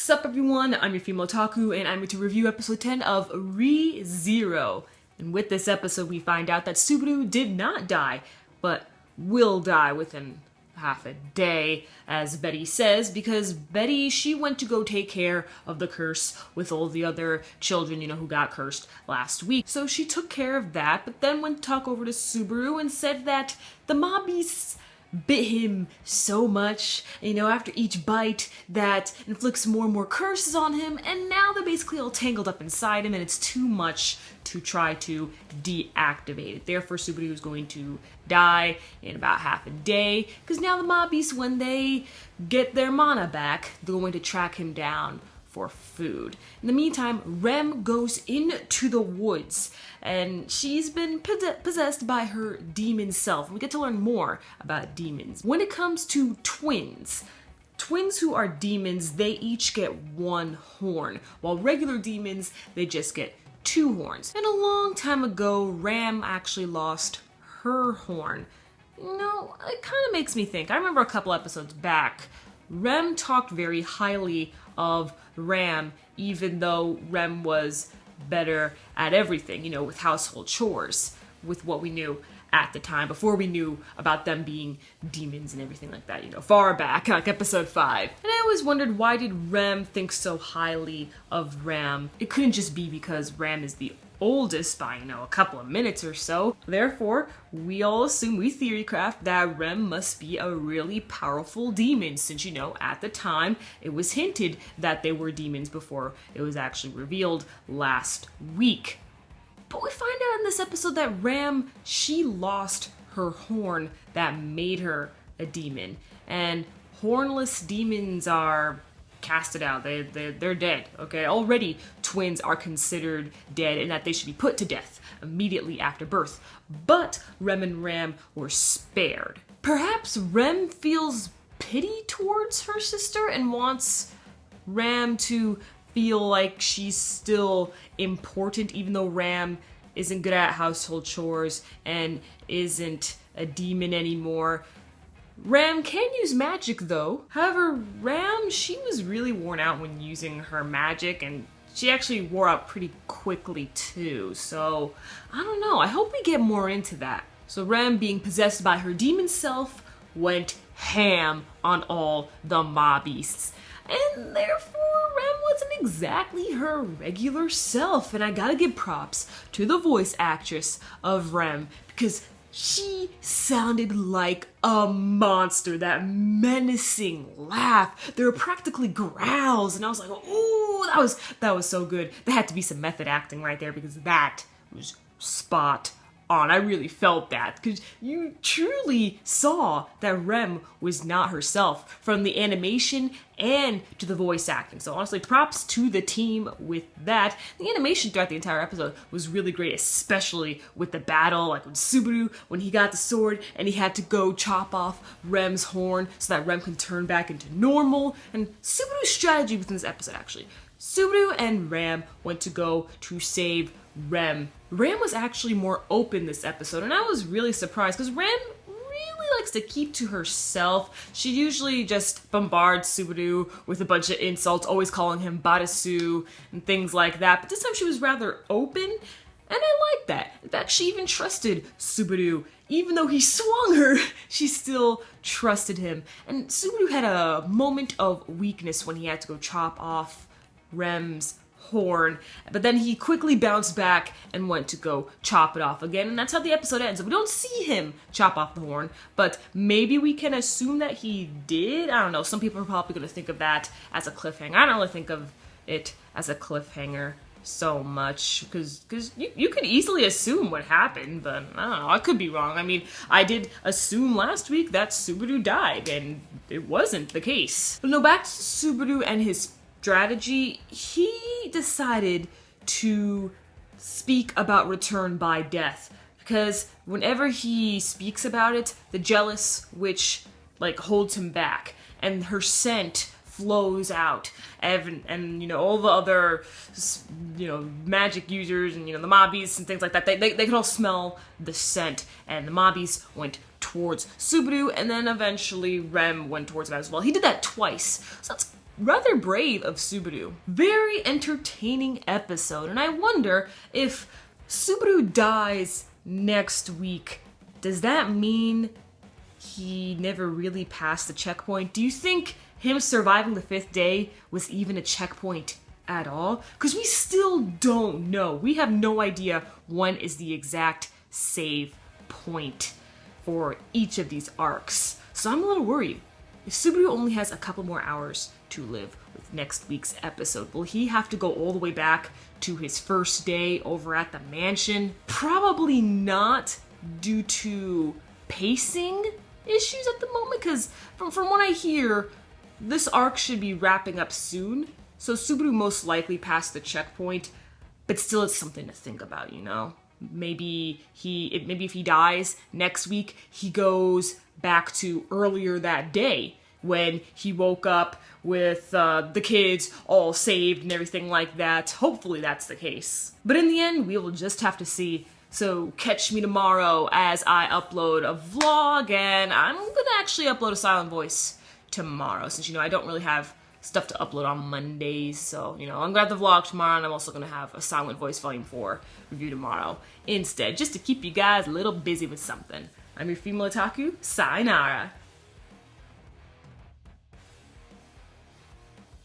Sup everyone, I'm your female otaku, and I'm here to review episode 10 of Re:Zero. And with this episode we find out that Subaru did not die, but will die within half a day, as Betty says, because Betty, she went to go take care of the curse with all the other children, who got cursed last week. So she took care of that, but then went to talk over to Subaru and said that the mob beasts bit him so much, after each bite that inflicts more and more curses on him, and now they're basically all tangled up inside him and it's too much to try to deactivate it. Therefore, Subaru is going to die in about half a day, because now the mob beasts, when they get their mana back, they're going to track him down for food. In the meantime, Rem goes into the woods, and she's been possessed by her demon self. We get to learn more about demons. When it comes to twins who are demons, they each get one horn, while regular demons, they just get two horns. And a long time ago, Ram actually lost her horn. It kind of makes me think. I remember a couple episodes back, Rem talked very highly of Ram, even though Rem was better at everything, with household chores, with what we knew at the time, before we knew about them being demons and everything like that, far back, like episode 5. And I always wondered, why did Rem think so highly of Ram? It couldn't just be because Ram is the oldest by, a couple of minutes or so. Therefore, we all assume, we theorycraft, that Rem must be a really powerful demon, since, at the time, it was hinted that they were demons before it was actually revealed last week. But we find out in this episode that Ram, she lost her horn that made her a demon. And hornless demons are casted out. They're dead, okay? Already, twins are considered dead and that they should be put to death immediately after birth. But Rem and Ram were spared. Perhaps Rem feels pity towards her sister and wants Ram to feel like she's still important, even though Ram isn't good at household chores and isn't a demon anymore. Ram can use magic though. However, Ram, she was really worn out when using her magic, and she actually wore out pretty quickly too. So, I don't know. I hope we get more into that. So Ram, being possessed by her demon self, went ham on all the mob beasts. And therefore, Rem wasn't exactly her regular self. And I gotta give props to the voice actress of Rem, because she sounded like a monster. That menacing laugh. There were practically growls, and I was like, ooh, that was so good. There had to be some method acting right there, because that was spot on. I really felt that, because you truly saw that Rem was not herself, from the animation and to the voice acting. So honestly, props to the team with that. The animation throughout the entire episode was really great, especially with the battle, like with Subaru, when he got the sword and he had to go chop off Rem's horn so that Rem can turn back into normal. And Subaru's strategy within this episode, actually. Subaru and Ram went to go to save Rem. Ram was actually more open this episode, and I was really surprised, because Ram really likes to keep to herself. She usually just bombards Subaru with a bunch of insults, always calling him Barasu and things like that, but this time she was rather open, and I like that. In fact, she even trusted Subaru. Even though he swung her, she still trusted him. And Subaru had a moment of weakness when he had to go chop off Rem's horn, but then he quickly bounced back and went to go chop it off again, and that's how the episode ends. We don't see him chop off the horn, but maybe we can assume that he did. I don't know, some people are probably going to think of that as a cliffhanger. I don't really think of it as a cliffhanger so much, because you could easily assume what happened, but I don't know, I could be wrong. I mean, I did assume last week that Subaru died, and it wasn't the case. But no, back to Subaru and his strategy. He decided to speak about return by death, because whenever he speaks about it, the jealous witch holds him back, and her scent flows out, and all the other magic users and the mobbies and things like that, they can all smell the scent, and the mobbies went towards Subaru, and then eventually Rem went towards it as well. He did that twice, so that's rather brave of Subaru. Very entertaining episode, and I wonder if Subaru dies next week, does that mean he never really passed the checkpoint? Do you think him surviving the 5th day was even a checkpoint at all? Because we still don't know. We have no idea when is the exact save point for each of these arcs. So I'm a little worried. If Subaru only has a couple more hours to live with next week's episode, will he have to go all the way back to his first day over at the mansion? Probably not, due to pacing issues at the moment, because from what I hear, this arc should be wrapping up soon, so Subaru most likely passed the checkpoint, but still it's something to think about, you know? Maybe if he dies next week, he goes back to earlier that day when he woke up with the kids all saved and everything like that. Hopefully that's the case. But in the end, we will just have to see. So catch me tomorrow as I upload a vlog, and I'm gonna actually upload a silent voice tomorrow, since, you know, I don't really have stuff to upload on Mondays, so, you know, I'm gonna have the vlog tomorrow, and I'm also gonna have a silent voice volume 4 review tomorrow instead, just to keep you guys a little busy with something. I'm your female otaku, sayonara.